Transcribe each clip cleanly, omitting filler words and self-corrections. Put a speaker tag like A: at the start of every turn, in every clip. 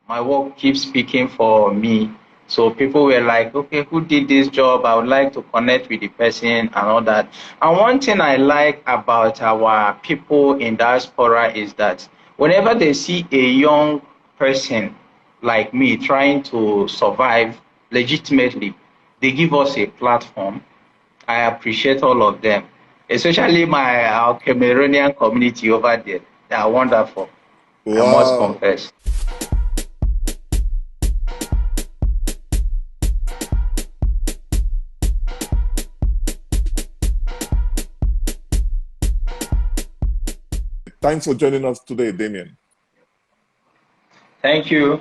A: my work keeps speaking for me. So people were like, okay, who did this job? I would like to connect with the person and all that. And one thing I like about our people in diaspora is that whenever they see a young person like me trying to survive legitimately, they give us a platform. I appreciate all of them, especially our Cameroonian community over there. They are wonderful, I must
B: Wow.
A: confess.
B: Thanks for joining us today, Damian.
A: Thank you.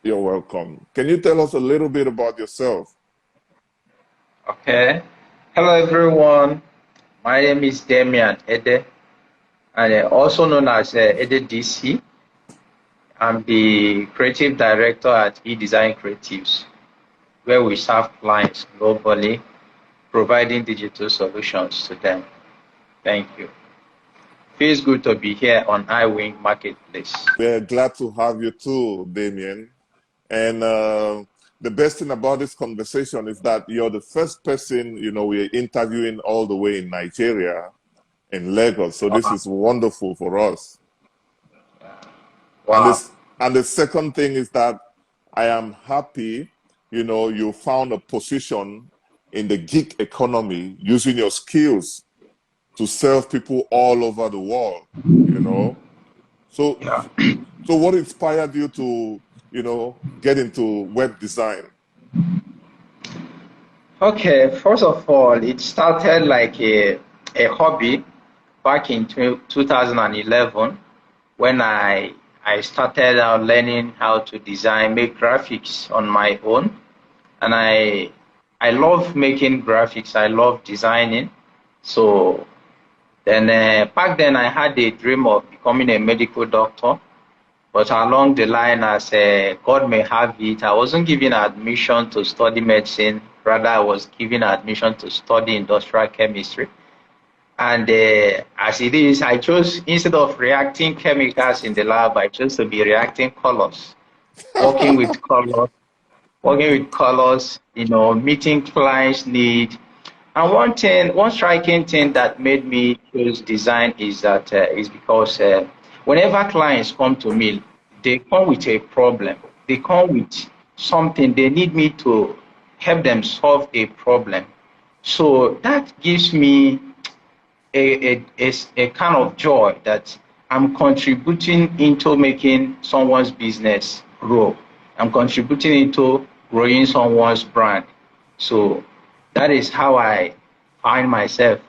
B: You're welcome. Can you tell us a little bit about yourself?
A: Okay. Hello, everyone. My name is Damian Edeh, and also known as Edeh DC. I'm the creative director at eDesign Creatives, where we serve clients globally, providing digital solutions to them. Thank you. Feels good to be here on Iwing Marketplace.
B: We're glad to have you too, Damian. And the best thing about this conversation is that you're the first person, we're interviewing all the way in Nigeria, in Lagos. So this
A: Wow.
B: is wonderful for us. And
A: Wow.
B: the second thing is that I am happy, you found a position in the gig economy using your skills to serve people all over the world, So,
A: Yeah.
B: so what inspired you to, get into web design?
A: Okay, first of all, it started like a hobby back in 2011 when I started out learning how to design, make graphics on my own. And I love making graphics. I love designing. So then back then I had a dream of becoming a medical doctor. But along the line, as God may have it, I wasn't given admission to study medicine. Rather, I was given admission to study industrial chemistry. And as it is, I chose, instead of reacting chemicals in the lab, I chose to be reacting colors, working with colors, meeting clients' need. And one striking thing that made me choose design is that is because whenever clients come to me, they come with a problem. They come with something they need me to help them solve a problem. So that gives me a kind of joy that I'm contributing into making someone's business grow. I'm contributing into growing someone's brand. So that is how I find myself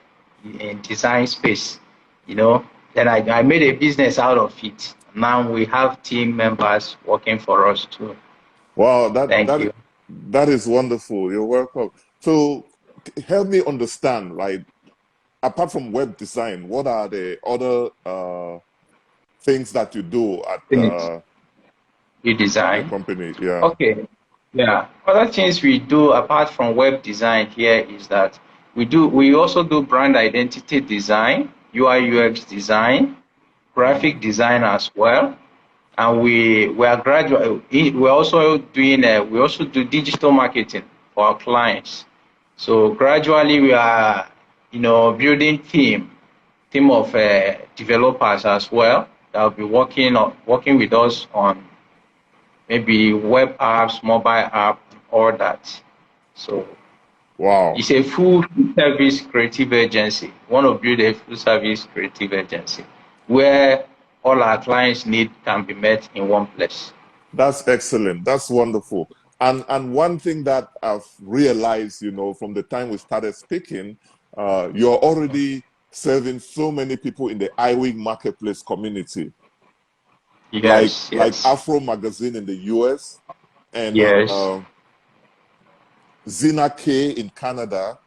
A: in design space, you know. Then I made a business out of it. Now we have team members working for us too.
B: Wow,
A: Thank you.
B: that is wonderful. You're welcome. So help me understand, right? Apart from web design, what are the other things that you do at
A: Things you
B: your
A: design.
B: company? Yeah.
A: Okay. Yeah. Other things we do apart from web design here is that we also do brand identity design, UI UX design, graphic design as well. And we are graduate. We also do digital marketing for our clients. So gradually we are building team of developers as well that will be working with us on maybe web apps, mobile app, all that. So
B: Wow.
A: it's a full service creative agency. We want to build a full service creative agency where all our clients' need can be met in one place.
B: That's excellent. That's wonderful. And one thing that I've realized, from the time we started speaking, you're already serving so many people in the Iwing Marketplace community,
A: Yes,
B: like
A: yes,
B: Afro Magazine in the US and
A: yes,
B: Zina K in Canada.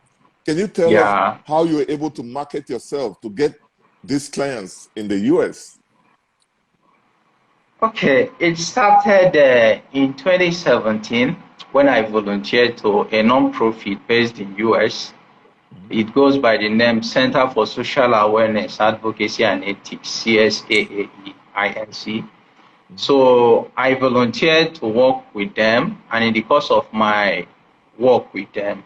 B: Can you tell us
A: yeah.
B: how you were able to market yourself to get these clients in the US?
A: Okay, it started in 2017 when I volunteered to a non-profit based in US. It goes by the name Center for Social Awareness, Advocacy and Ethics, CSAAEINC. So I volunteered to work with them, and in the course of my work with them,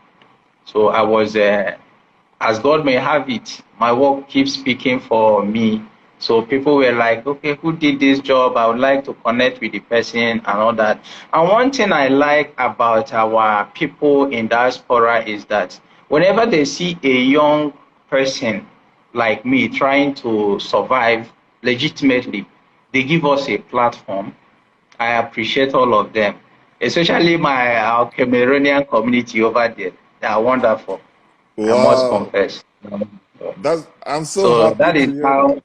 A: so I was, as God may have it, my work keeps speaking for me. So people were like, okay, who did this job? I would like to connect with the person and all that. And one thing I like about our people in diaspora is that whenever they see a young person like me trying to survive legitimately, they give us a platform. I appreciate all of them, especially our Cameroonian community over there. They are wonderful, I must
B: Wow.
A: confess.
B: I'm so
A: So
B: happy
A: that
B: to
A: is
B: hear that.
A: how,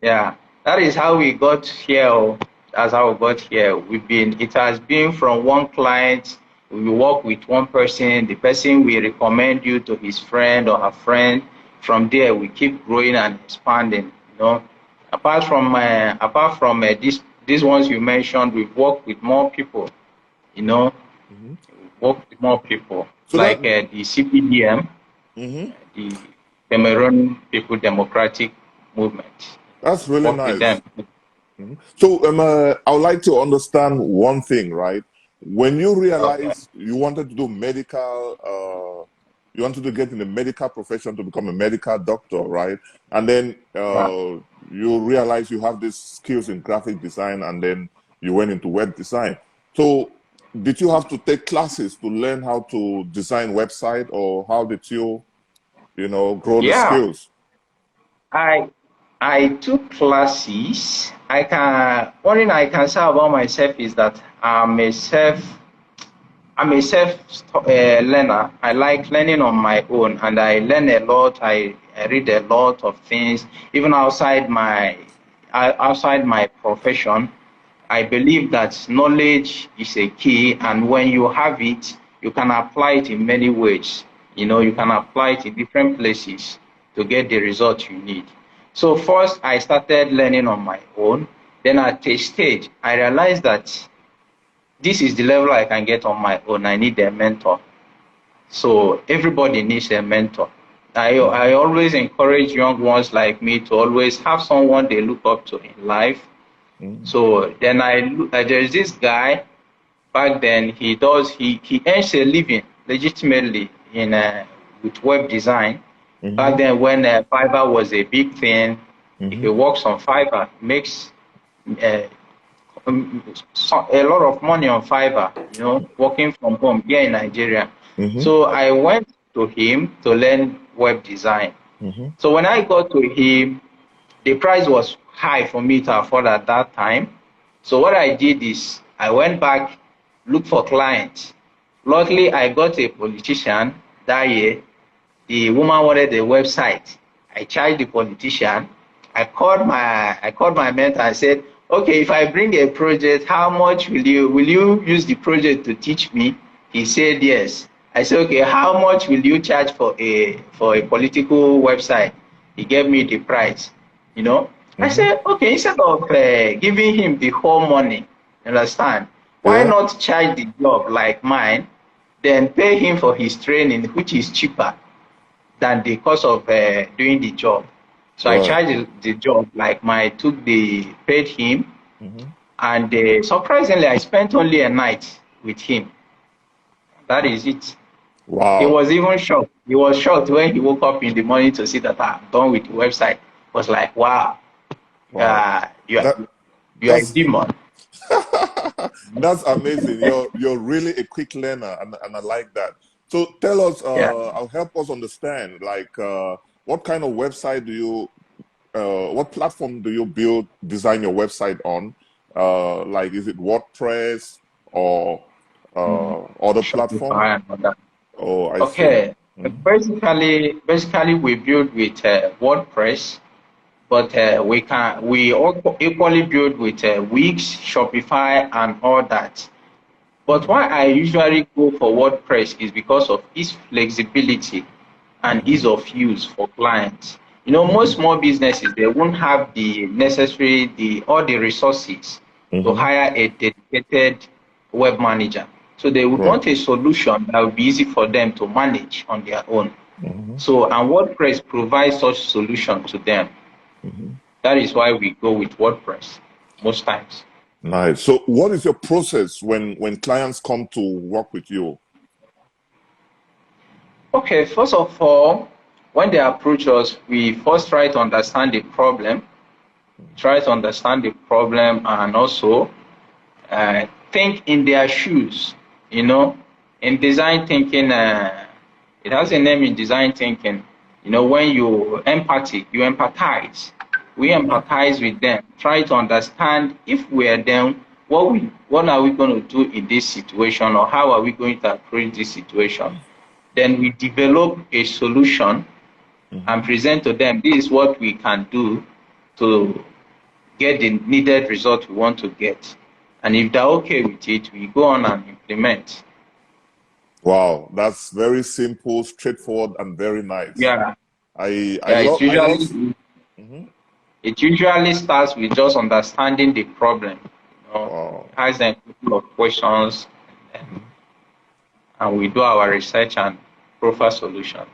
A: yeah, that is how we got here. Oh. That's how we got here. It has been from one client. We work with one person. The person will recommend you to his friend or her friend. From there, we keep growing and expanding. Apart from these ones you mentioned, we've worked with more people. You know,
B: Mhm.
A: worked with more people
B: So
A: like
B: that,
A: the CPDM,
B: mhm,
A: the Cameroon People Democratic Movement.
B: that's really
A: Work with them.
B: nice. Mhm. So I would like to understand one thing, right? When you
A: Okay.
B: realized you wanted to do medical, you wanted to get in the medical profession to become a medical doctor, right? And then
A: Yeah.
B: you realize you have these skills in graphic design, and then you went into web design. So did you have to take classes to learn how to design website, or how did you grow the
A: Yeah.
B: skills?
A: I I took classes. One thing I can say about myself is that I'm a self learner. I like learning on my own, and I learn a lot. I read a lot of things, even outside my profession. I believe that knowledge is a key, and when you have it, you can apply it in many ways. You
B: Hmm.
A: can apply it in different places to get the result you need. So first, I started learning on my own. Then at a stage, I realized that this is the level I can get on my own. I need a mentor. So everybody needs a mentor. I
B: Hmm.
A: always encourage young ones like me to always have someone they look up to in life.
B: Hmm.
A: So then there's this guy back then. He earns a living legitimately in with web design. Back
B: Hmm.
A: then when Fiverr was a big thing, if he
B: Hmm.
A: works on Fiverr, makes uh, a lot of money on Fiverr, working from home here in Nigeria.
B: Hmm.
A: So I went to him to learn web design.
B: Hmm.
A: So when I got to him, the price was high for me to afford at that time. So what I did is I went back, looked for clients. Luckily, I got a politician that year. The woman wanted a website. I charged the politician. I called my mentor and said, okay, if I bring a project, how much will you use the project to teach me? He said yes. I said, okay, how much will you charge for a political website? He gave me the price. You know, I
B: Hmm.
A: said, okay, instead of giving him the whole money, understand? Why
B: Yeah.
A: not charge the job like mine, then pay him for his training, which is cheaper than the cost of doing the job. So I
B: Right.
A: charged the job like paid him,
B: Hmm.
A: and surprisingly, I spent only a night with him. That is it. He
B: Wow.
A: was even shocked. He was shocked when he woke up in the morning to see that I'm done with the website. Was like, wow,
B: Wow.
A: you are
B: That
A: you are a
B: that's
A: demon.
B: that's amazing. You're really a quick learner, and I like that. So tell us,
A: Yeah.
B: I'll help us understand, like, what kind of website what platform do you design your website on? Like, is it WordPress or
A: Mm.
B: other platform?
A: Shopify and all that.
B: Oh, I see.
A: Okay.
B: Hmm.
A: Basically, we build with WordPress. But we also equally build with Wix, Shopify, and all that. But
B: Hmm.
A: why I usually go for WordPress is because of its flexibility and
B: Hmm.
A: ease of use for clients.
B: Hmm.
A: Most small businesses, they won't have all the resources to
B: Hmm.
A: hire a dedicated web manager. So they would
B: Right.
A: want a solution that would be easy for them to manage on their own.
B: Hmm.
A: And WordPress provides such solution to them.
B: Hmm.
A: That is why we go with WordPress. most times.
B: Nice. So what is your process when clients come to work with you?
A: Okay, first of all, when they approach us, we first try to understand the problem, and also think in their shoes. You know, in design thinking, it has a name in design thinking. You know, when you empathize. We empathize with them, try to understand if we're them, what are we going to do in this situation, or how are we going to approach this situation. Then we develop a solution and present to them, this is what we can do to get the needed result we want to get. And if they're okay with it, we go on and implement.
B: Wow, that's very simple, straightforward, and very nice.
A: Yeah,
B: I
A: yeah.
B: love I love. Mhm.
A: It usually starts with just understanding the problem. You know,
B: Wow.
A: ask them a couple of questions, and we do our research and profile solution.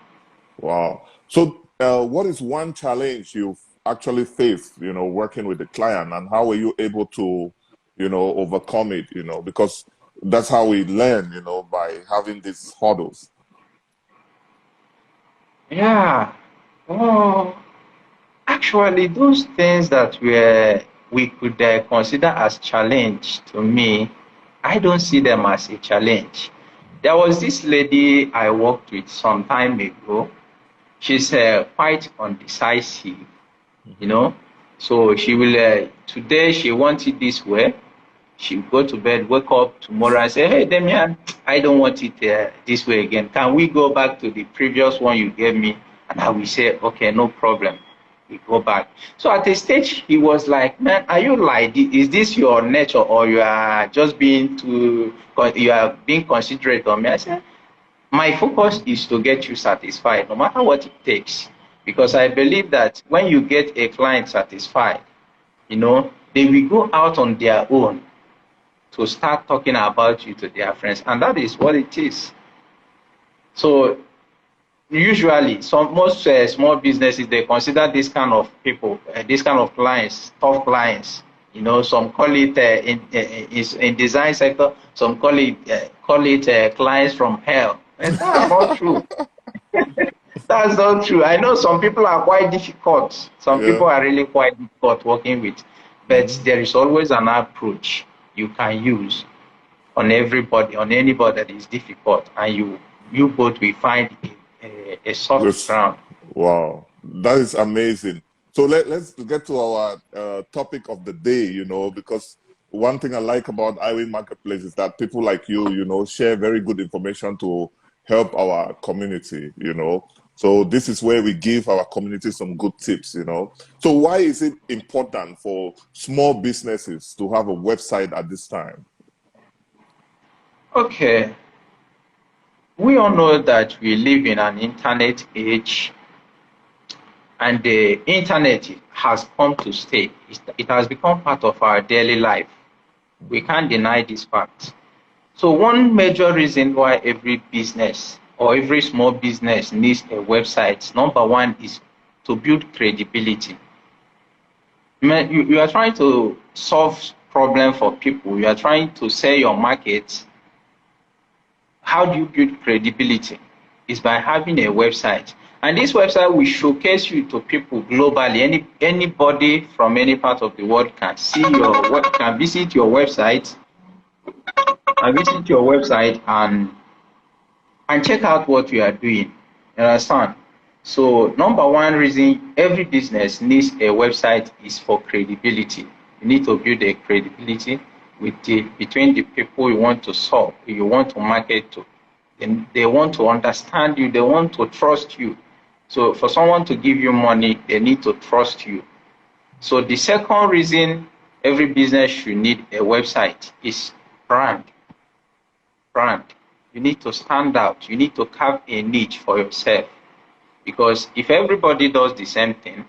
B: Wow. So, what is one challenge you've actually faced, working with the client, and how were you able to, overcome it, because that's how we learn, by having these hurdles.
A: Yeah. Oh, actually, those things that we could consider as challenge, to me, I don't see them as a challenge. There was this lady I worked with some time ago. She's quite undecisive, you know. So she will, today she wants it this way. She'll go to bed, wake up tomorrow and say, hey, Damian, I don't want it this way again. Can we go back to the previous one you gave me? And I will say, okay, no problem. We go back. So at a stage, he was like, man, are you like, is this your nature, or you are just you are being considerate of me? I said, my focus is to get you satisfied, no matter what it takes. Because I believe that when you get a client satisfied, they will go out on their own to start talking about you to their friends, and that is what it is. So usually, most small businesses, they consider this kind of people, this kind of clients, tough clients. Some call it in design sector, some call it clients from hell, and that's not true. That's not true. I know some people are quite difficult. Some
B: Yeah.
A: people are really quite difficult working with, but there is always an approach you can use on everybody, on anybody that is difficult, and you both will find a soft
B: Yes.
A: ground.
B: Wow, that is amazing. So let's get to our topic of the day, because one thing I like about Iwing Marketplace is that people like you, share very good information to help our community. So this is where we give our community some good tips. So why is it important for small businesses to have a website at this time?
A: Okay, we all know that we live in an internet age, and the internet has come to stay. It has become part of our daily life. We can't deny this fact. So one major reason why every business or every small business needs a website, number one, is to build credibility. You are trying to solve problem for people. You are trying to sell your market. How do you build credibility? Is by having a website. And this website will showcase you to people globally. Anybody from any part of the world can can visit your website and check out what you are doing. You understand? So number one reason every business needs a website is for credibility. You need to build a credibility between the people you want to solve, you want to market to. And they want to understand you, they want to trust you. So for someone to give you money, they need to trust you. So the second reason every business should need a website is brand. Brand. You need to stand out. You need to carve a niche for yourself. Because if everybody does the same thing,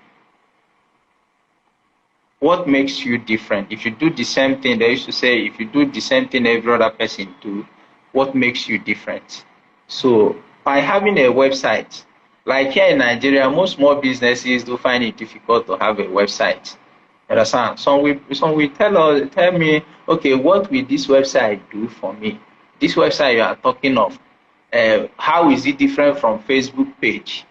A: what makes you different? If you do the same thing, they used to say, if you do the same thing every other person do, what makes you different? So by having a website, like here in Nigeria, most small businesses do find it difficult to have a website. Understand? Some will tell me, okay, what will this website do for me? This website you are talking of, how is it different from Facebook page?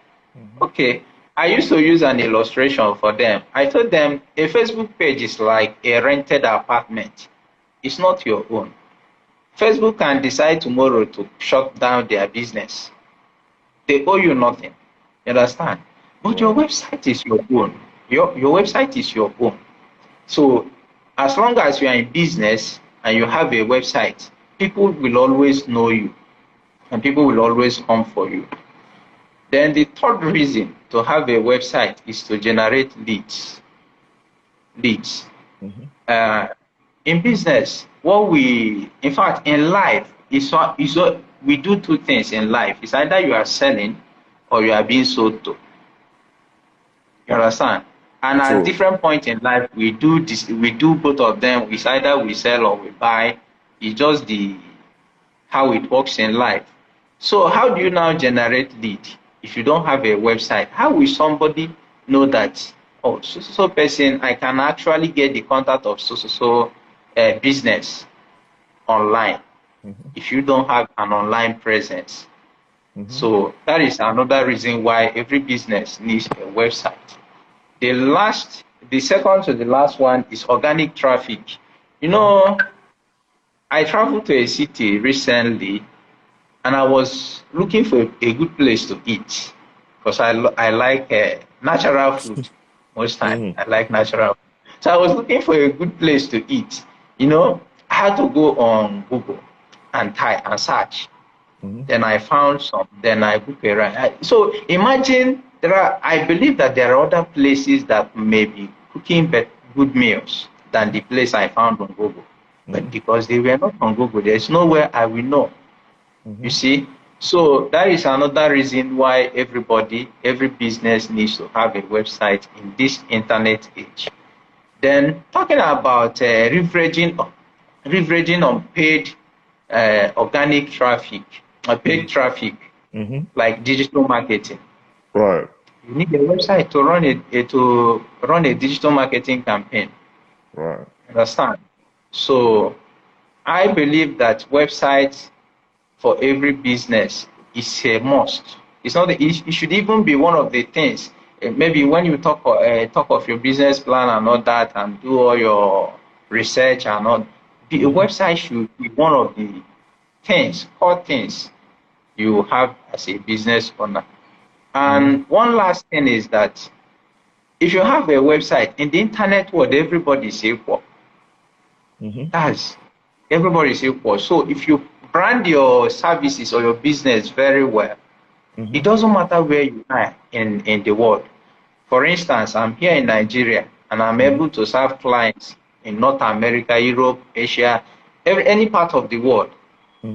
A: Okay, I used to use an illustration for them. I told them a Facebook page is like a rented apartment. It's not your own. Facebook can decide tomorrow to shut down their business. They owe you nothing. You understand? But your website is your own. Your website is your own. So as long as you are in business and you have a website, people will always know you and people will always come for you. Then the third reason to have a website is to generate leads. Leads. In business, in fact, in life, we do two things in life. It's either you are selling or you are being sold to. You understand? And at different points in life, we do both of them. It's either we sell or we buy. It's just how it works in life. So how do you now generate lead if you don't have a website? How will somebody know that, oh, so person, I can actually get the contact of business online if you don't have an online presence? So that is another reason why every business needs a website. The second to the last one is organic traffic. You know, I traveled to a city recently and I was looking for a good place to eat because I like natural food most times. I like natural food. So I was looking for a good place to eat. You know, I had to go on Google and type and search. Then I found some. Then I booked a ride. So imagine I believe that there are other places that may be cooking good meals than the place I found on Google. But because they were not on Google, there's nowhere I will know. You see? So that is another reason why every business needs to have a website in this internet age. Then talking about leveraging on paid organic traffic, paid traffic, like digital marketing.
B: Right.
A: You need a website to run a digital marketing campaign.
B: Right.
A: Understand? So I believe that websites for every business is a must. It's not. It should even be one of the things. Maybe when you talk of your business plan and all that, and do all your research and all, the website should be one of the core things you have as a business owner. And one last thing is that if you have a website in the internet world, everybody is equal. Everybody is equal. So if you brand your services or your business very well, it doesn't matter where you are in the world. For instance, I'm here in Nigeria and I'm able to serve clients in North America, Europe, Asia, any part of the world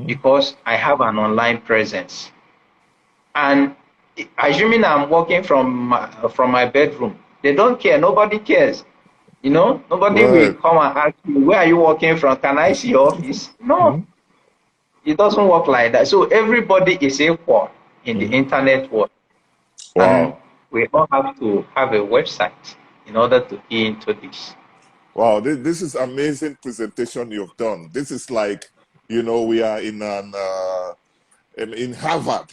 A: because I have an online presence. And assuming I'm working from my bedroom, they don't care. Nobody cares. You know, nobody will come and ask you, where are you working from? Can I see your office? No, it doesn't work like that. So everybody is equal in the internet world.
B: Wow.
A: And we all have to have a website in order to key into this.
B: Wow, this is amazing presentation you've done. This is like, you know, we are in Harvard.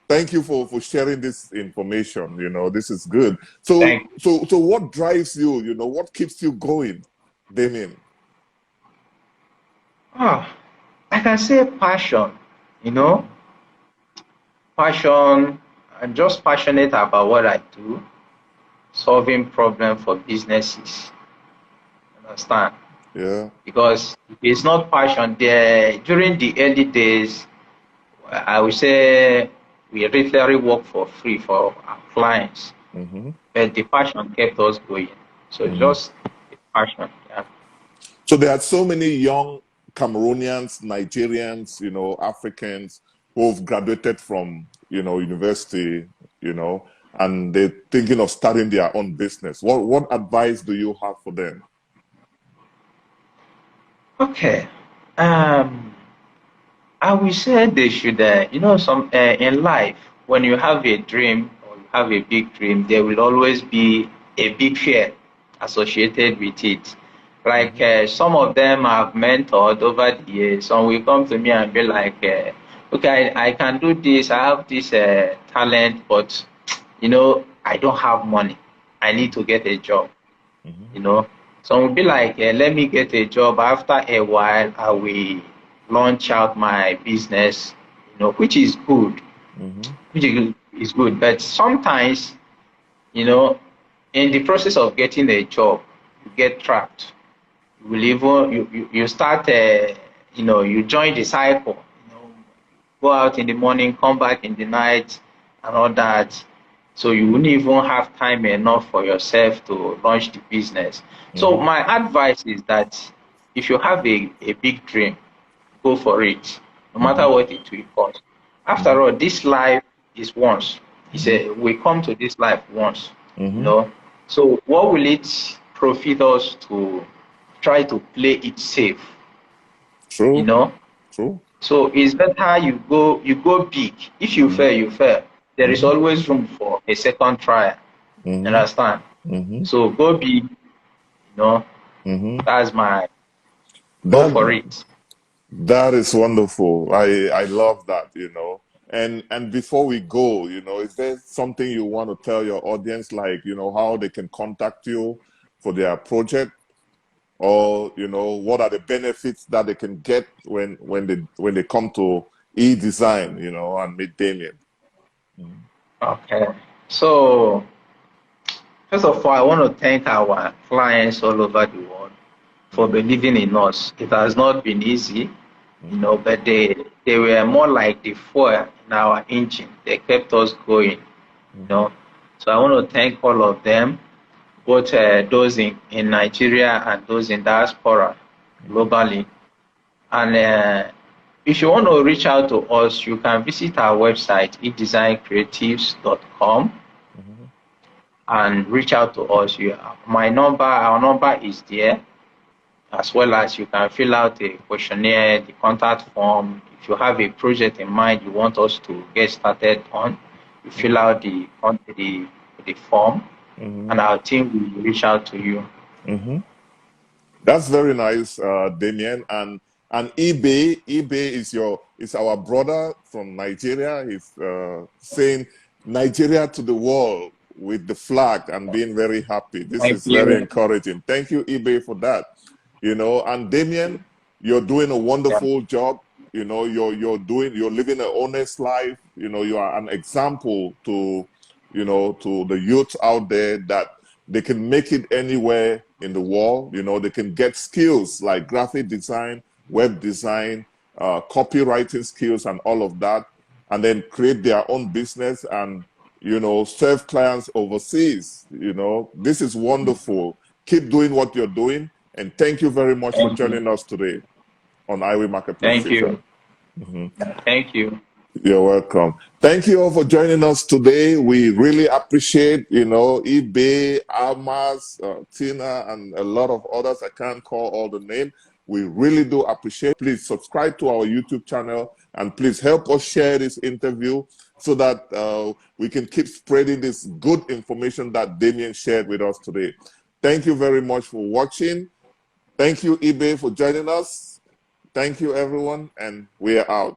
B: Thank you for sharing this information. You know, this is good. So what drives you? You know, what keeps you going, Damian?
A: I can say passion. You know, passion. I'm just passionate about what I do, solving problems for businesses. Understand?
B: Yeah.
A: Because if it's not passion, during the early days, I would say we literally work for free for our clients. But the passion kept us going. So just the passion. Yeah.
B: So there are so many young Cameroonians, Nigerians, you know, Africans who've graduated from, you know, university, you know, and they're thinking of starting their own business. What advice do you have for them?
A: Okay. I will say they should, you know, in life, when you have a dream or you have a big dream, there will always be a big fear associated with it. Like some of them I've mentored over the years. Some will come to me and be like, okay, I can do this. I have this talent, but I don't have money. I need to get a job. Some will be like, let me get a job. After a while, I will launch out my business. Which is good. Which is good. But sometimes, in the process of getting a job, you get trapped. You will even you start you join the cycle. Go out in the morning, come back in the night, and all that. So you wouldn't even have time enough for yourself to launch the business. So my advice is that if you have a big dream, go for it, no matter what it will cost. After all, this life is once. We come to this life once. So what will it profit us to try to play it safe?
B: True. True.
A: So it's better you go big. If you fail, you fail. There is always room for a second trial. Understand? So go big. That's my go for it.
B: That is wonderful. I love that. And before we go, is there something you want to tell your audience, like how they can contact you for their project? Or what are the benefits that they can get when they come to eDesign, and meet Damian?
A: Okay. So first of all, I want to thank our clients all over the world for believing in us. It has not been easy, but they were more like the fuel in our engine. They kept us going, So I want to thank all of them, both those in Nigeria and those in diaspora globally. And if you want to reach out to us, you can visit our website, edesigncreatives.com, and reach out to us. Our number is there, as well as you can fill out a questionnaire, the contact form. If you have a project in mind you want us to get started on, you fill out the form, and our team will reach out to you.
B: That's very nice, Damian. And eBay is our brother from Nigeria. He's saying Nigeria to the world with the flag and being very happy. This is very encouraging. Thank you, eBay, for that. And Damian, you're doing a wonderful job. You're living an honest life. You are an example to the youth out there that they can make it anywhere in the world. They can get skills like graphic design, web design, copywriting skills, and all of that, and then create their own business and serve clients overseas. This is wonderful. Keep doing what you're doing, and thank you very much for joining us today on Iwing Marketplace Chit Chat.
A: Thank you.
B: You're welcome. Thank you all for joining us today. We really appreciate, eBay, Almas, Tina, and a lot of others. I can't call all the names. We really do appreciate. Please subscribe to our YouTube channel, and please help us share this interview so that we can keep spreading this good information that Damian shared with us today. Thank you very much for watching. Thank you, eBay, for joining us. Thank you, everyone, and we are out.